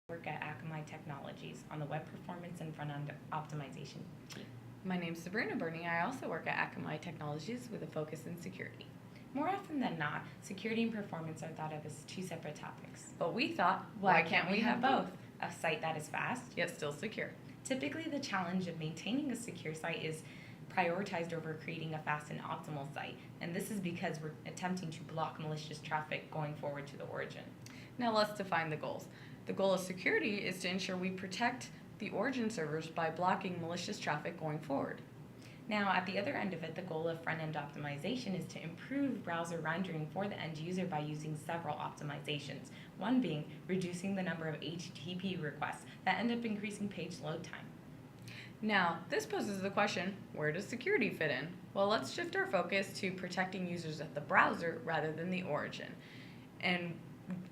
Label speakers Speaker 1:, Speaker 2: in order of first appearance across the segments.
Speaker 1: Work at Akamai Technologies on the web performance and front-end optimization team.
Speaker 2: My name's Sabrina Burney. I also work at Akamai Technologies with a focus in security.
Speaker 1: More often than not, security and performance are thought of as two separate topics.
Speaker 2: But we thought, why can't we have both?
Speaker 1: A site that is fast,
Speaker 2: Yet still secure.
Speaker 1: typically the challenge of maintaining a secure site is prioritized over creating a fast and optimal site. And this is because we're attempting to block malicious traffic going forward to the origin.
Speaker 2: Now let's define the goals. The goal of security is to ensure we protect the origin servers by blocking malicious traffic going forward.
Speaker 1: Now, at the other end of it, the goal of front-end optimization is to improve browser rendering for the end user by using several optimizations, one being reducing the number of HTTP requests that end up increasing page load time.
Speaker 2: Now, this poses the question, where does security fit in? Well, let's shift our focus to protecting users at the browser rather than the origin. And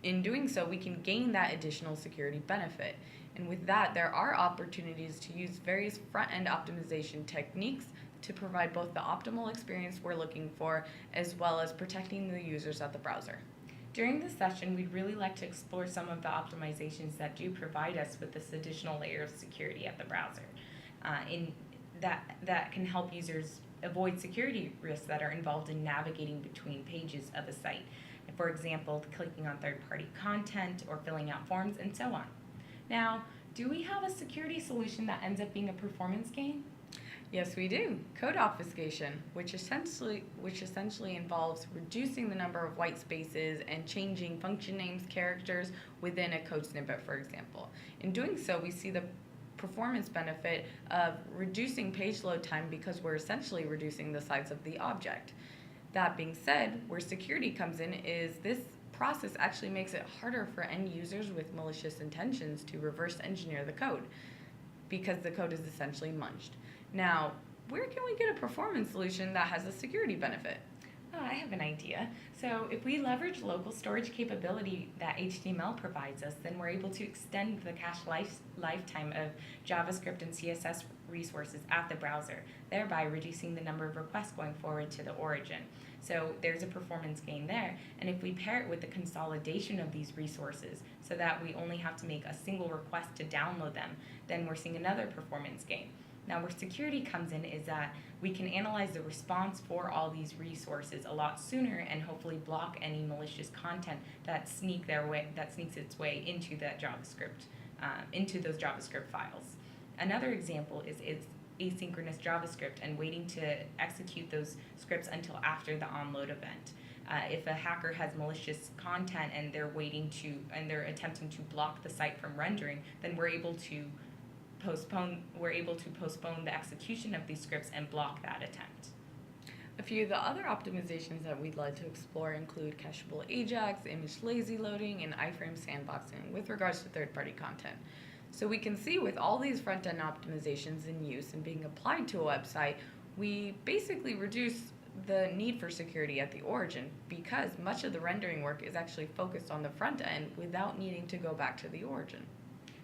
Speaker 2: in doing so, we can gain that additional security benefit. And with that, there are opportunities to use various front-end optimization techniques to provide both the optimal experience we're looking for, as well as protecting the users at the browser.
Speaker 1: During this session, we'd really like to explore some of the optimizations that do provide us with this additional layer of security at the browser. That can help users avoid security risks that are involved in navigating between pages of a site. For example, clicking on third-party content or filling out forms and so on. Now, do we have a security solution that ends up being a performance gain?
Speaker 2: Yes, we do. Code obfuscation, which essentially involves reducing the number of white spaces and changing function names, characters within a code snippet, for example. In doing so, we see the performance benefit of reducing page load time because we're essentially reducing the size of the object. That being said, where security comes in is this process actually makes it harder for end users with malicious intentions to reverse engineer the code because the code is essentially munged. Now, where can we get a performance solution that has a security benefit?
Speaker 1: I have an idea. So if we leverage local storage capability that HTML provides us, then we're able to extend the cache lifetime of JavaScript and CSS resources at the browser, thereby reducing the number of requests going forward to the origin. So there's a performance gain there. And if we pair it with the consolidation of these resources so that we only have to make a single request to download them, then we're seeing another performance gain. Now, where security comes in is that we can analyze the response for all these resources a lot sooner and hopefully block any malicious content that sneaks its way into that JavaScript, into those JavaScript files. Another example is asynchronous JavaScript and waiting to execute those scripts until after the onload event. If a hacker has malicious content and they're attempting to block the site from rendering, then we're able to postpone the execution of these scripts and block that attempt.
Speaker 2: A few of the other optimizations that we'd like to explore include cacheable AJAX, image lazy loading, and iframe sandboxing with regards to third-party content. So we can see with all these front-end optimizations in use and being applied to a website, we basically reduce the need for security at the origin because much of the rendering work is actually focused on the front end without needing to go back to the origin.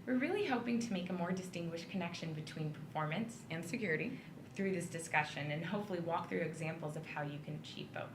Speaker 1: We're really hoping to make a more distinguished connection between performance
Speaker 2: And security
Speaker 1: through this discussion and hopefully walk through examples of how you can achieve both.